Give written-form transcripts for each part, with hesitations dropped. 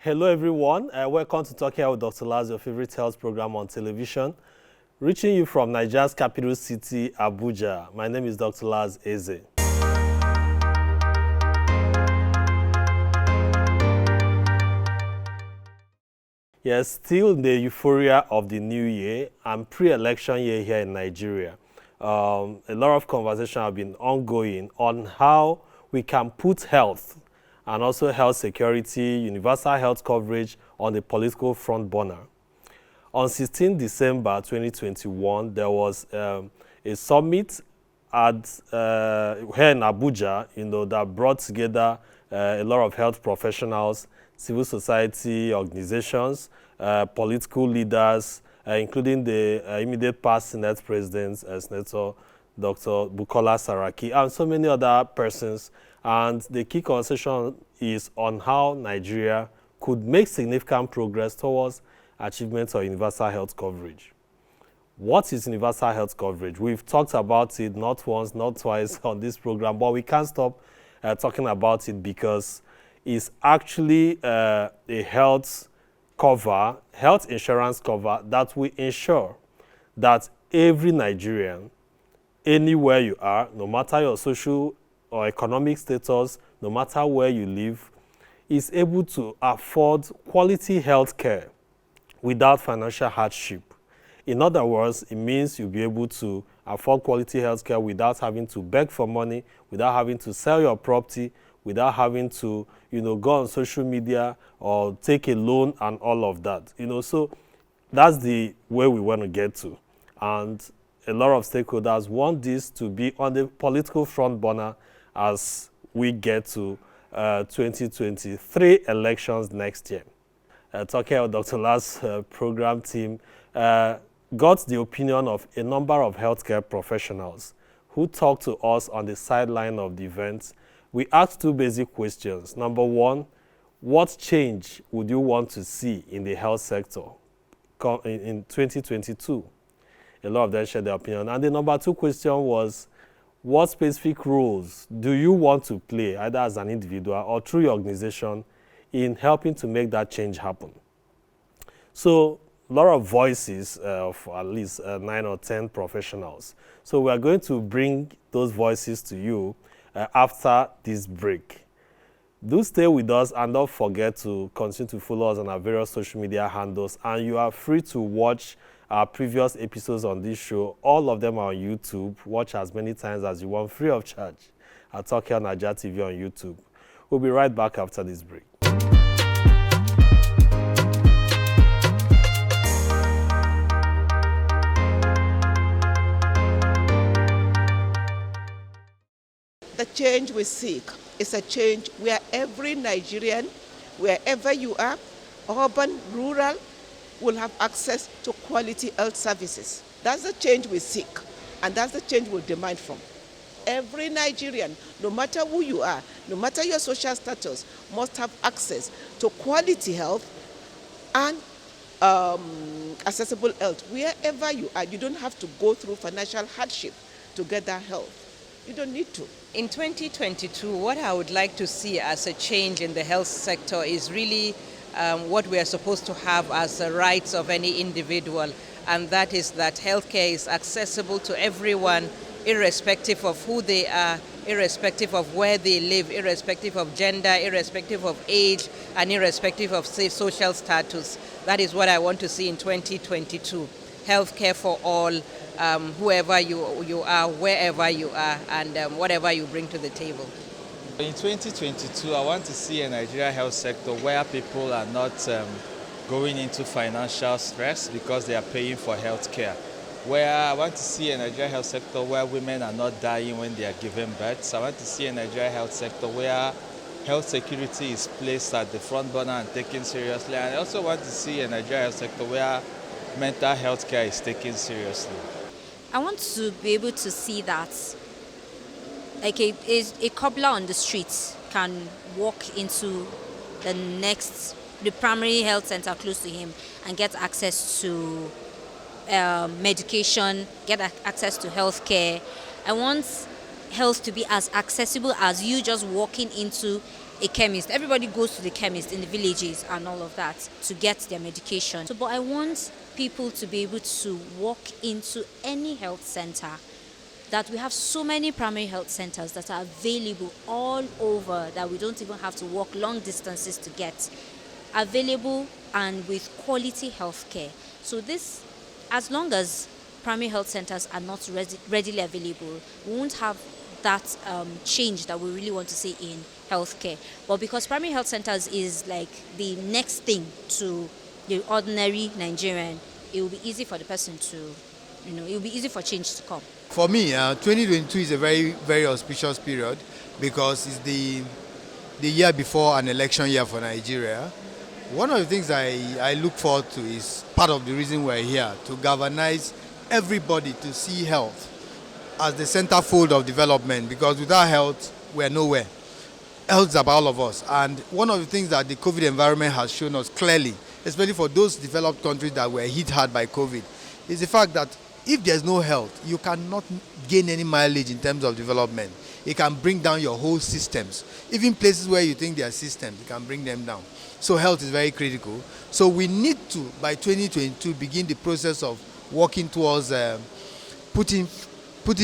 Hello everyone, welcome to Talking Health with Dr. Laz, your favorite health program on television. Reaching you from Nigeria's capital city, Abuja. My name is Dr. Laz Eze. Yes, still in the euphoria of the new year and pre-election year here in Nigeria. A lot of conversation have been ongoing on how we can put health and also health security, universal health coverage on the political front burner. On 16 December 2021, there was a summit at, here in Abuja, that brought together a lot of health professionals, civil society organizations, political leaders, including the immediate past Senate President, Senator Dr. Bukola Saraki, and so many other persons. And the key conversation is on how Nigeria could make significant progress towards achievement of universal health coverage. What is universal health coverage? We've talked about it not once, not twice on this program, but we can't stop talking about it because it's actually a health insurance cover that will ensure that every Nigerian, anywhere you are, no matter your social or economic status, no matter where you live, is able to afford quality health care without financial hardship. In other words, it means you'll be able to afford quality health care without having to beg for money, without having to sell your property, without having to, go on social media or take a loan and all of that. So that's the way we want to get to. And a lot of stakeholders want this to be on the political front burner as we get to 2023 elections next year. Talking about Dr. Laz program team, got the opinion of a number of healthcare professionals who talked to us on the sideline of the event. We asked two basic questions. Number one, what change would you want to see in the health sector in 2022? A lot of them shared their opinion. And the number two question was, what specific roles do you want to play, either as an individual or through your organization, in helping to make that change happen? So, a lot of voices of at least 9 or 10 professionals. So we are going to bring those voices to you after this break. Do stay with us and don't forget to continue to follow us on our various social media handles. And you are free to watch our previous episodes on this show. All of them are on YouTube. Watch as many times as you want, free of charge. At Talk Health Nigeria TV on YouTube. We'll be right back after this break. The change we seek is a change where every Nigerian, wherever you are, urban, rural, will have access to quality health services. That's the change we seek, and that's the change we demand from. Every Nigerian, no matter who you are, no matter your social status, must have access to quality health and accessible health. Wherever you are, you don't have to go through financial hardship to get that health. You don't need to. In 2022, what I would like to see as a change in the health sector is really what we are supposed to have as the rights of any individual, and that is that healthcare is accessible to everyone, irrespective of who they are, irrespective of where they live, irrespective of gender, irrespective of age, and irrespective of, say, social status. That is what I want to see in 2022. Healthcare for all, whoever you are, wherever you are, and whatever you bring to the table. In 2022, I want to see a Nigerian health sector where people are not going into financial stress because they are paying for health care. Where I want to see a Nigerian health sector where women are not dying when they are giving birth. I want to see a Nigerian health sector where health security is placed at the front burner and taken seriously. And I also want to see a Nigerian health sector where mental health care is taken seriously. I want to be able to see that like a cobbler on the street can walk into the primary health center close to him and get access to medication, get access to health care. I want health to be as accessible as you just walking into a chemist. Everybody goes to the chemist in the villages and all of that to get their medication. So, but I want people to be able to walk into any health center, that we have so many primary health centers that are available all over, that we don't even have to walk long distances to get available, and with quality health care. So this, as long as primary health centers are not readily available, we won't have that change that we really want to see in healthcare. But because primary health centers is like the next thing to the ordinary Nigerian, it will be easy for the person to, it will be easy for change to come. For me, 2022 is a very, very auspicious period because it's the year before an election year for Nigeria. One of the things I look forward to is part of the reason we're here, to galvanize everybody to see health as the centerfold of development, because without health, we're nowhere. Health is about all of us. And one of the things that the COVID environment has shown us clearly, especially for those developed countries that were hit hard by COVID, is the fact that if there's no health, you cannot gain any mileage in terms of development. It can bring down your whole systems. Even places where you think there are systems, it can bring them down. So health is very critical. So we need to, by 2022, begin the process of working towards putting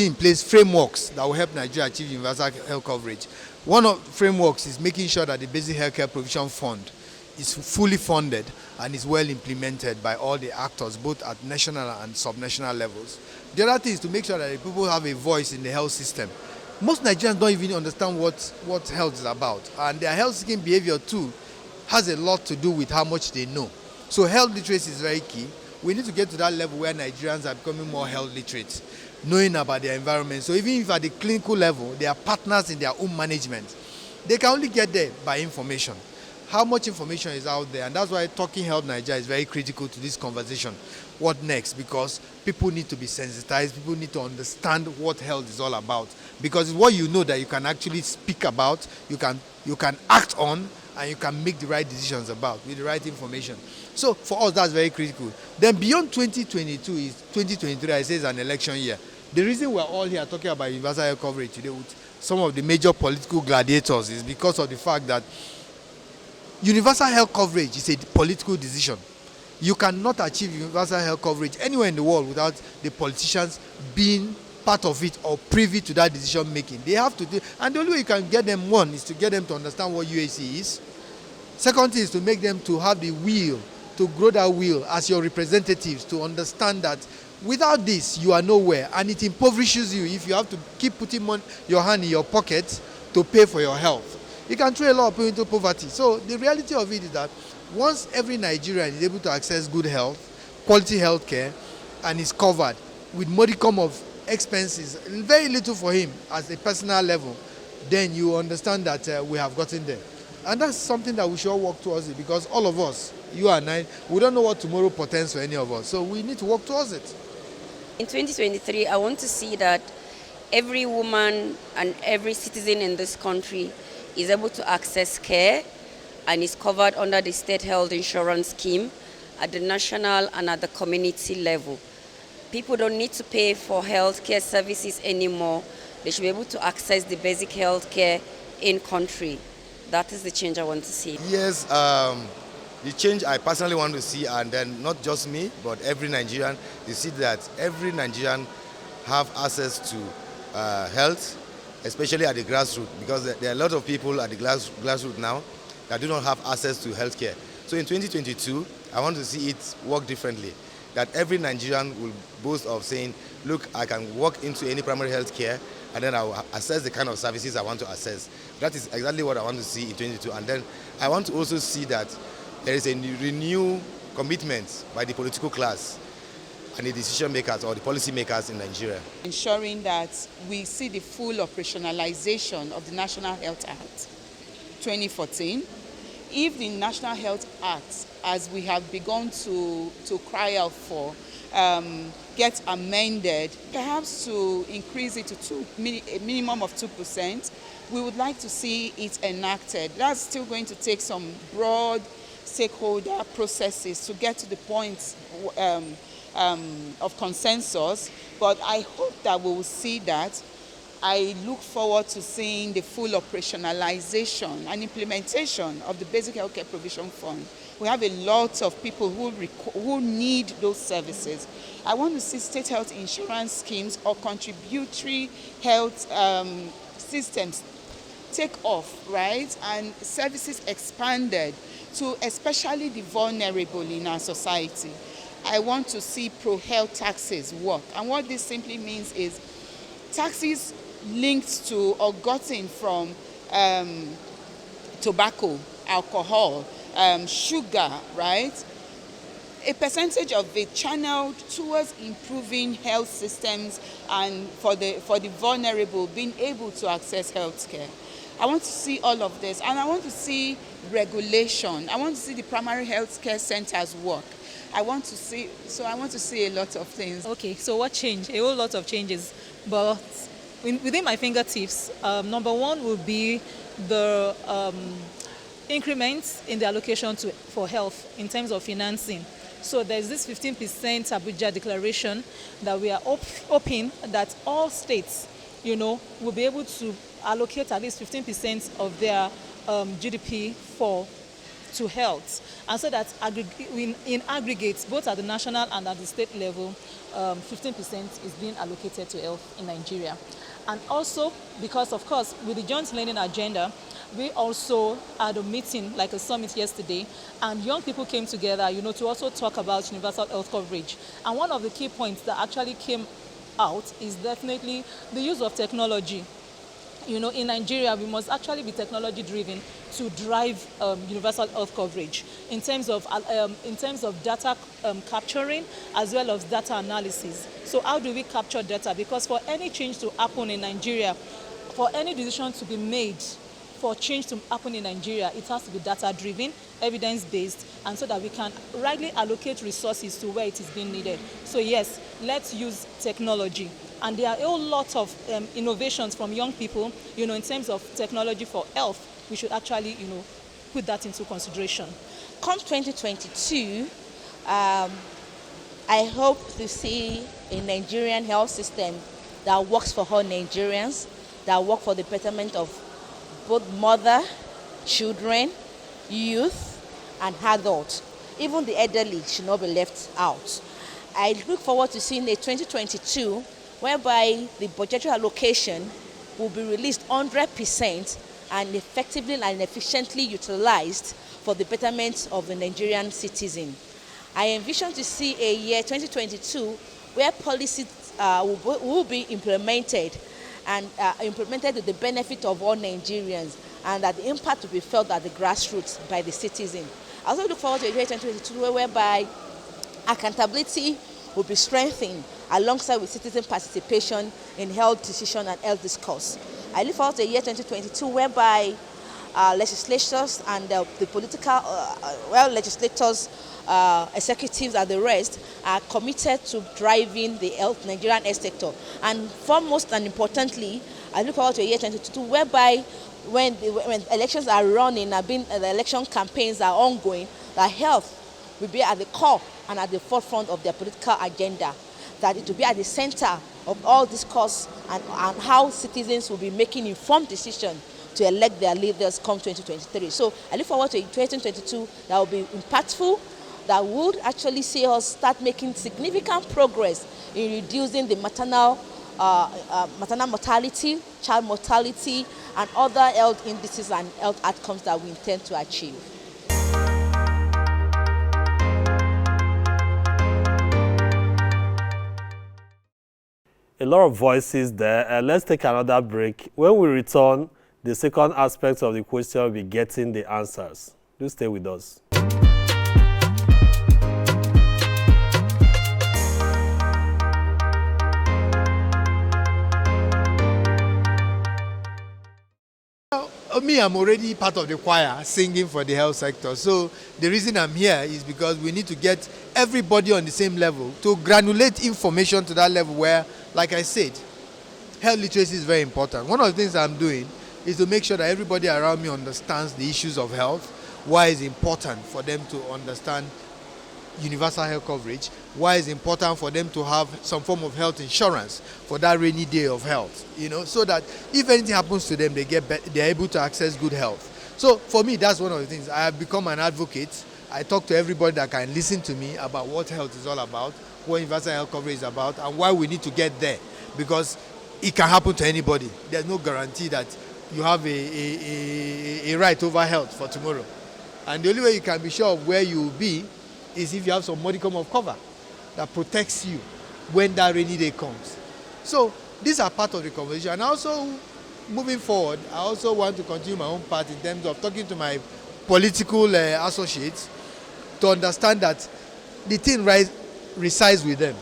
in place frameworks that will help Nigeria achieve universal health coverage. One of the frameworks is making sure that the Basic Healthcare Provision Fund is fully funded and is well implemented by all the actors, both at national and subnational levels. The other thing is to make sure that the people have a voice in the health system. Most Nigerians don't even understand what health is about, and their health-seeking behavior too has a lot to do with how much they know. So health literacy is very key. We need to get to that level where Nigerians are becoming more health literate, knowing about their environment. So even if at the clinical level, they are partners in their own management, they can only get there by information. How much information is out there? And that's why Talking Health Nigeria is very critical to this conversation. What next? Because people need to be sensitized. People need to understand what health is all about. Because it's what you know that you can actually speak about, you can act on, and you can make the right decisions about with the right information. So for us, that's very critical. Then beyond 2022 is 2023, I say, is an election year. The reason we're all here talking about universal health coverage today with some of the major political gladiators is because of the fact that universal health coverage is a political decision. You cannot achieve universal health coverage anywhere in the world without the politicians being part of it or privy to that decision making. They have to do, and the only way you can get them, one, is to get them to understand what UAC is. Second thing is to make them to have the will, to grow that will as your representatives, to understand that without this, you are nowhere, and it impoverishes you if you have to keep putting your hand in your pocket to pay for your health. You can throw a lot of people into poverty. So the reality of it is that once every Nigerian is able to access good health, quality health care, and is covered with modicum of expenses, very little for him at a personal level, then you understand that we have gotten there. And that's something that we should all work towards it, because all of us, you and I, we don't know what tomorrow portends for any of us. So we need to work towards it. In 2023, I want to see that every woman and every citizen in this country is able to access care and is covered under the state health insurance scheme at the national and at the community level. People don't need to pay for health care services anymore. They should be able to access the basic health care in country. That is the change I want to see. Yes, the change I personally want to see, and then not just me, but every Nigerian, you see that every Nigerian have access to health, especially at the grassroots, because there are a lot of people at the grassroots now that do not have access to health care. So in 2022, I want to see it work differently, that every Nigerian will boast of saying, look, I can walk into any primary health care and then I will access the kind of services I want to access. That is exactly what I want to see in 2022. And then I want to also see that there is a renewed commitment by the political class and the decision makers or the policy makers in Nigeria. Ensuring that we see the full operationalization of the National Health Act 2014. If the National Health Act, as we have begun to cry out for, gets amended, perhaps to increase it to a minimum of 2%, we would like to see it enacted. That's still going to take some broad stakeholder processes to get to the point of consensus, but I hope that we will see that I look forward to seeing the full operationalization and implementation of the Basic Healthcare Provision Fund. We have a lot of people who need those services. I want to see state health insurance schemes or contributory health systems take off, right? And services expanded to especially the vulnerable in our society. I want to see pro-health taxes work. And what this simply means is taxes linked to or gotten from tobacco, alcohol, sugar, right? A percentage of it channeled towards improving health systems and for the vulnerable being able to access health care. I want to see all of this, and I want to see regulation. I want to see the primary health care centers work. I want to see a lot of things. Okay, so what changed? A whole lot of changes, but within my fingertips, number one will be the increments in the allocation for health in terms of financing. So there's this 15% Abuja declaration that we are hoping that all states, will be able to allocate at least 15% of their GDP to health, and so that in aggregate, both at the national and at the state level, 15% is being allocated to health in Nigeria. And also, because of course, with the joint learning agenda, we also had a meeting, like a summit yesterday, and young people came together, to also talk about universal health coverage. And one of the key points that actually came out is definitely the use of technology. In Nigeria, we must actually be technology driven to drive universal health coverage in terms of data capturing as well as data analysis. So how do we capture data? Because for any change to happen in Nigeria, for any decision to be made for change to happen in Nigeria, it has to be data driven, evidence based, and so that we can rightly allocate resources to where it is being needed. So yes, let's use technology. And there are a whole lot of innovations from young people, in terms of technology for health. We should actually, put that into consideration. Come 2022, I hope to see a Nigerian health system that works for all Nigerians, that works for the betterment of both mother, children, youth, and adults. Even the elderly should not be left out. I look forward to seeing a 2022 whereby the budgetary allocation will be released 100% and effectively and efficiently utilized for the betterment of the Nigerian citizen. I envision to see a year 2022 where policies will be implemented and implemented to the benefit of all Nigerians, and that the impact will be felt at the grassroots by the citizen. I also look forward to a year 2022 whereby accountability will be strengthened alongside with citizen participation in health decision and health discourse. I look forward to a year 2022 whereby legislators and the political, legislators, executives and the rest are committed to driving the Nigerian health sector. And foremost and importantly, I look forward to a year 2022 whereby when elections are running, the election campaigns are ongoing, that health will be at the core and at the forefront of their political agenda, that it will be at the center of all discourse and how citizens will be making informed decisions to elect their leaders come 2023. So I look forward to 2022 that will be impactful, that would actually see us start making significant progress in reducing the maternal mortality, child mortality, and other health indices and health outcomes that we intend to achieve. A lot of voices there. Let's take another break. When we return, the second aspect of the question will be getting the answers. Do stay with us. Me, I'm already part of the choir singing for the health sector. So the reason I'm here is because we need to get everybody on the same level to granulate information to that level where, like I said, health literacy is very important. One of the things I'm doing is to make sure that everybody around me understands the issues of health, why it's important for them to understand universal health coverage, why it's important for them to have some form of health insurance for that rainy day of health, so that if anything happens to them, they're able to access good health. So for me, that's one of the things. I have become an advocate. I talk to everybody that can listen to me about what health is all about, what universal health coverage is about, and why we need to get there. Because it can happen to anybody. There's no guarantee that you have a right over health for tomorrow. And the only way you can be sure of where you will be is if you have some modicum of cover that protects you when that rainy day comes. So these are part of the conversation. And also, moving forward, I also want to continue my own part in terms of talking to my political associates to understand that the thing resides with them.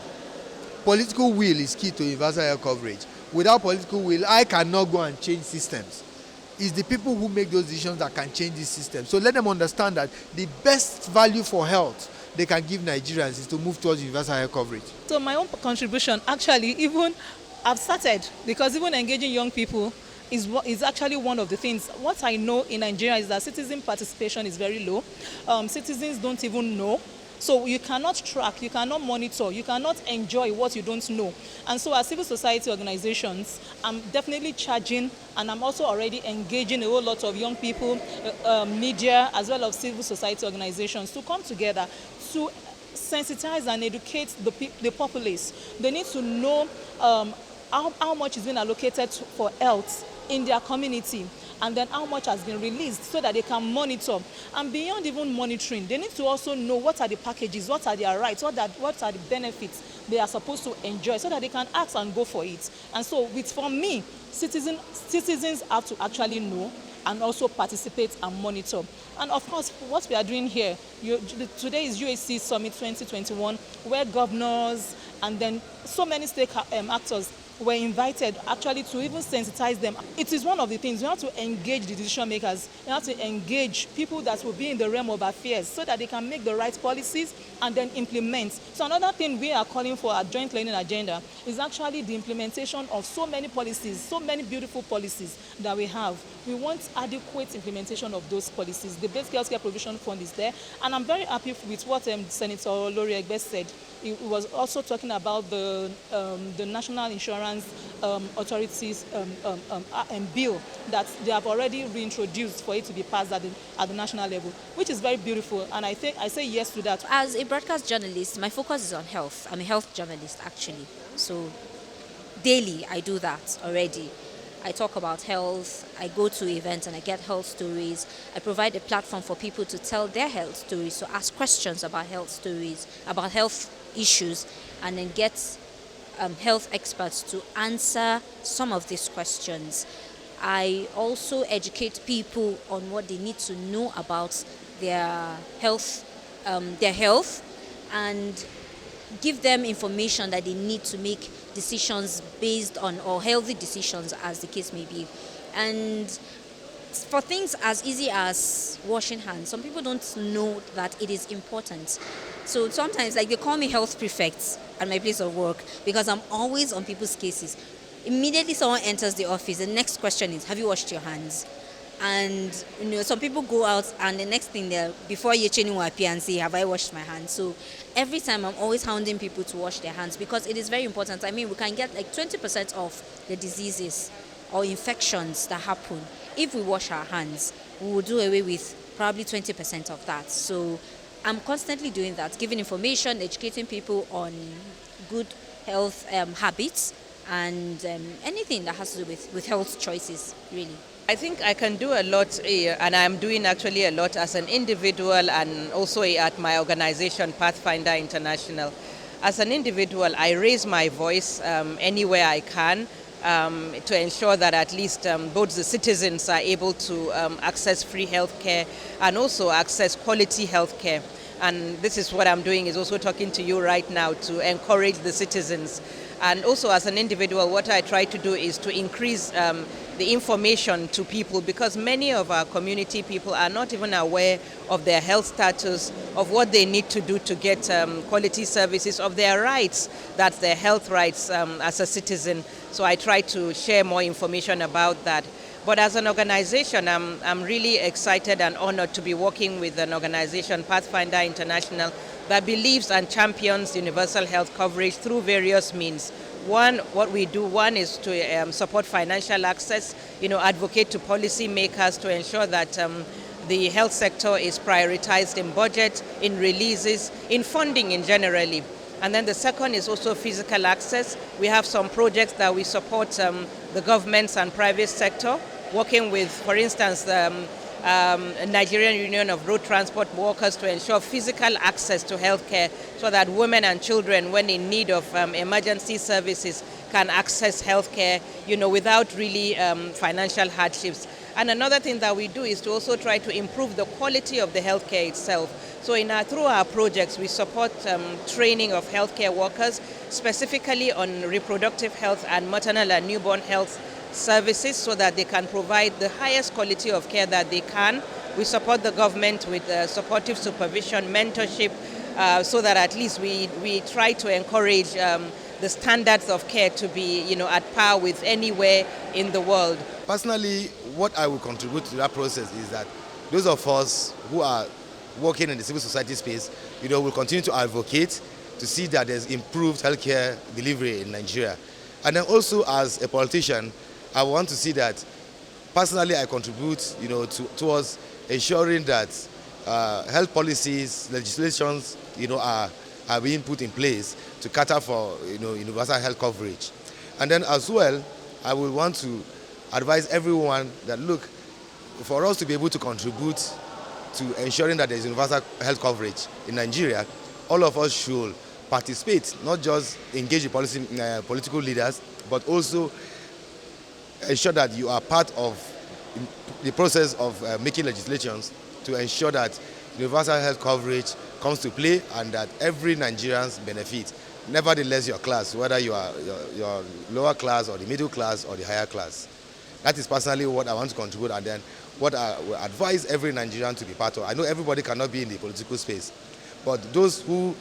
Political will is key to universal health coverage. Without political will, I cannot go and change systems. It's the people who make those decisions that can change these systems. So let them understand that the best value for health they can give Nigerians is to move towards universal health coverage. So my own contribution, actually, even I've started, because even engaging young people is actually one of the things. What I know in Nigeria is that citizen participation is very low. Citizens don't even know. So you cannot track, you cannot monitor, you cannot enjoy what you don't know. And so as civil society organizations, I'm definitely charging, and I'm also already engaging a whole lot of young people, media, as well as civil society organizations to come together to sensitize and educate the populace. They need to know how much is being allocated for health in their community, and then how much has been released so that they can monitor. And beyond even monitoring, they need to also know what are the packages, what are their rights, what are the benefits they are supposed to enjoy, so that they can ask and go for it. And so for me, citizens have to actually know and also participate and monitor. And of course, what we are doing here, today is UHC Summit 2021, where governors and then so many actors were invited actually to even sensitize them. It is one of the things. We have to engage the decision makers. We have to engage people that will be in the realm of affairs so that they can make the right policies and then implement. So another thing we are calling for our joint learning agenda is actually the implementation of so many policies, so many beautiful policies that we have. We want adequate implementation of those policies. The Basic Healthcare Provision Fund is there, and I'm very happy with what Senator Lori Egbe said. He was also talking about the National Insurance Authorities bill that they have already reintroduced for it to be passed at the national level, which is very beautiful, and I say yes to that. As a broadcast journalist, my focus is on health. I'm a health journalist, actually. So daily, I do that already. I talk about health, I go to events and I get health stories. I provide a platform for people to tell their health stories, to ask questions about health stories, about health issues, and then get health experts to answer some of these questions. I also educate people on what they need to know about their health, and give them information that they need to make decisions based on, or healthy decisions as the case may be. And for things as easy as washing hands, some people don't know that it is important. So sometimes, like, they call me health prefect at my place of work because I'm always on people's cases. Immediately someone enters the office, the next question is, have you washed your hands? And some people go out and the next thing before you will appear and say, have I washed my hands? So every time I'm always hounding people to wash their hands because it is very important. I mean, we can get like 20% of the diseases or infections that happen. If we wash our hands, we will do away with probably 20% of that. So I'm constantly doing that, giving information, educating people on good health habits and anything that has to do with health choices, really. I think I can do a lot, and I'm doing actually a lot as an individual and also at my organization, Pathfinder International. As an individual, I raise my voice anywhere I can to ensure that at least both the citizens are able to access free healthcare and also access quality healthcare. And this is what I'm doing, is also talking to you right now to encourage the citizens. And also as an individual, what I try to do is to increase the information to people, because many of our community people are not even aware of their health status, of what they need to do to get quality services, of their rights, that's their health rights as a citizen. So I try to share more information about that. But as an organization, I'm really excited and honored to be working with an organization, Pathfinder International, that believes and champions universal health coverage through various means. One is to support financial access, advocate to policy makers to ensure that the health sector is prioritized in budget, in releases, in funding in generally. And then the second is also physical access. We have some projects that we support the governments and private sector, working with, for instance, the Nigerian Union of Road Transport Workers to ensure physical access to healthcare so that women and children, when in need of emergency services, can access healthcare, without really financial hardships. And another thing that we do is to also try to improve the quality of the healthcare itself. So through our projects, we support training of healthcare workers, specifically on reproductive health and maternal and newborn health services, so that they can provide the highest quality of care that they can. We support the government with supportive supervision, mentorship, so that at least we try to encourage the standards of care to be at par with anywhere in the world. Personally, what I will contribute to that process is that those of us who are working in the civil society space, will continue to advocate to see that there's improved healthcare delivery in Nigeria. And then also as a politician, I want to see that personally I contribute, towards ensuring that health policies, legislations, are being put in place to cater for, universal health coverage. And then as well, I will want to advise everyone that, look, for us to be able to contribute to ensuring that there's universal health coverage in Nigeria, all of us should participate, not just engage the political leaders, but also ensure that you are part of the process of making legislations to ensure that universal health coverage comes to play and that every Nigerians benefit, nevertheless your class, whether you are your lower class or the middle class or the higher class. That is personally what I want to contribute, and then what I will advise every Nigerian to be part of. I know everybody cannot be in the political space, but those who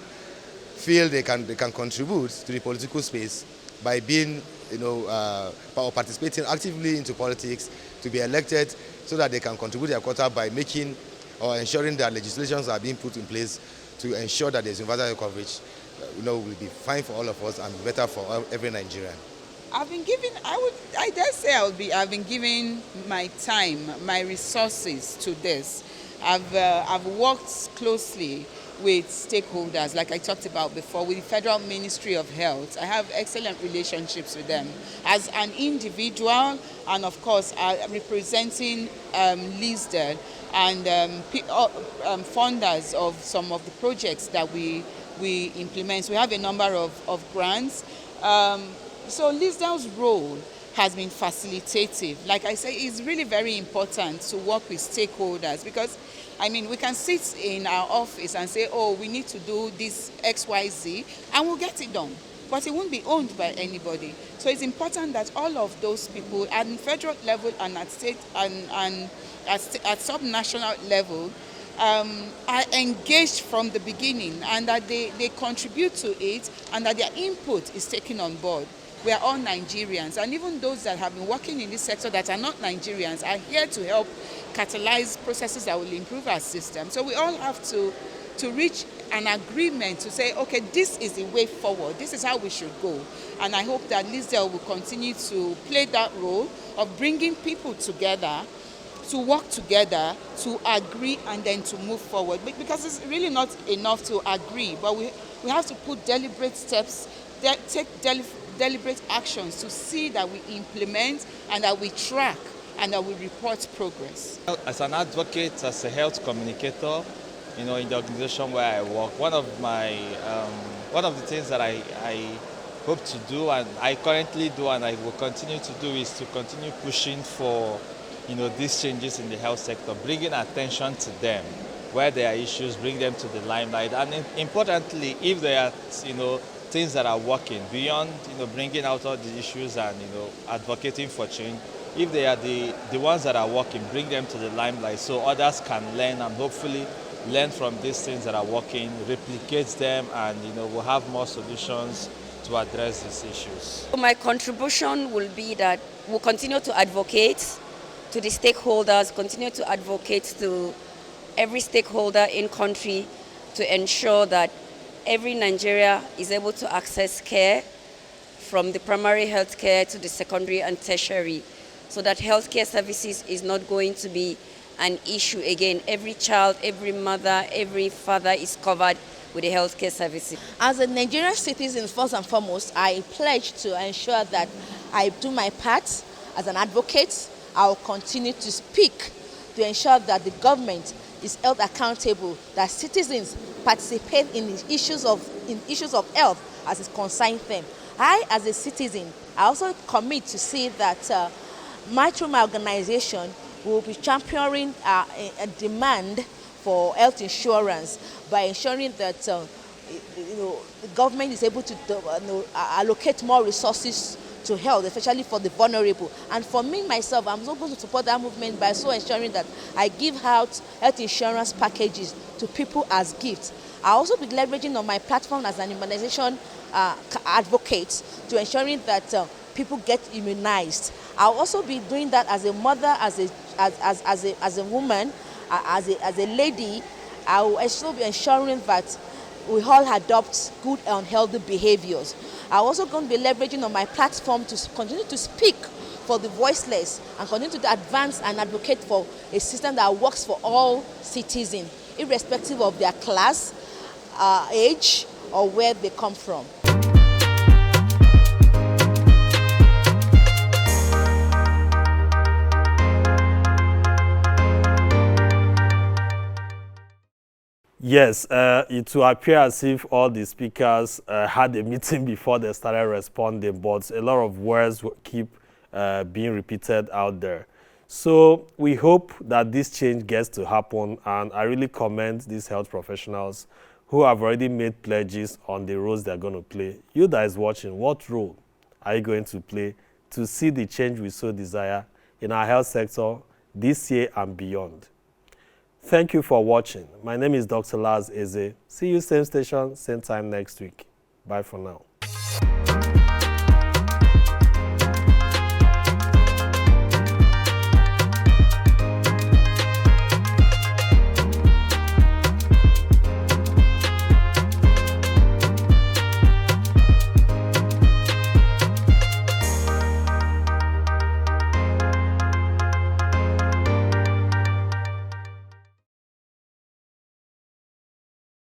feel they can contribute to the political space by being, or participating actively into politics to be elected, so that they can contribute their quota by making or ensuring that legislations are being put in place to ensure that there's universal health coverage, will be fine for all of us and better for every Nigerian. I've been giving my time, my resources to this. I've worked closely with stakeholders, like I talked about before, with the Federal Ministry of Health. I have excellent relationships with them. As an individual, and of course, representing LISDEL and funders of some of the projects that we implement. So we have a number of grants. So LISDEL's role has been facilitative. Like I say, it's really very important to work with stakeholders, because we can sit in our office and say, oh, we need to do this XYZ, and we'll get it done. But it won't be owned by anybody. So it's important that all of those people at federal level and at state and at subnational level are engaged from the beginning, and that they contribute to it, and that their input is taken on board. We are all Nigerians, and even those that have been working in this sector that are not Nigerians are here to help catalyze processes that will improve our system. So we all have to reach an agreement to say, okay, this is the way forward, this is how we should go. And I hope that LISDEL will continue to play that role of bringing people together, to work together, to agree, and then to move forward. Because it's really not enough to agree, but we have to put deliberate steps, take deliberate actions to see that we implement and that we track and that we report progress. As an advocate, as a health communicator, in the organization where I work, one of the things that I hope to do, and I currently do, and I will continue to do, is to continue pushing for, these changes in the health sector, bringing attention to them. Where there are issues, bring them to the limelight, and importantly, if there are, things that are working beyond, bringing out all the issues and, advocating for change. If they are the ones that are working, bring them to the limelight so others can learn and hopefully learn from these things that are working, replicate them, and, we'll have more solutions to address these issues. My contribution will be that we'll continue to advocate to the stakeholders, continue to advocate to every stakeholder in country to ensure that every Nigeria is able to access care from the primary health care to the secondary and tertiary, so that healthcare services is not going to be an issue again. Every child, every mother, every father is covered with the healthcare services. As a Nigerian citizen, first and foremost, I pledge to ensure that I do my part as an advocate. I will continue to speak to ensure that the government is held accountable, that citizens participate in the issues of health as it concerns them. I, as a citizen, I also commit to see that through my organization, we will be championing a demand for health insurance by ensuring that the government is able to allocate more resources to health, especially for the vulnerable. And for me, myself, I'm also going to support that movement by so ensuring that I give out health insurance packages to people as gifts. I'll also be leveraging on my platform as an immunization advocate to ensuring that people get immunized. I'll also be doing that as a mother, as a woman, as a lady. I will also be ensuring that we all adopt good and healthy behaviors. I'm also going to be leveraging on my platform to continue to speak for the voiceless and continue to advance and advocate for a system that works for all citizens, irrespective of their class, age, or where they come from. Yes, it will appear as if all the speakers had a meeting before they started responding, but a lot of words keep being repeated out there. So we hope that this change gets to happen, and I really commend these health professionals who have already made pledges on the roles they're going to play. You that is watching, what role are you going to play to see the change we so desire in our health sector this year and beyond? Thank you for watching. My name is Dr. Laz Eze. See you same station, same time next week. Bye for now.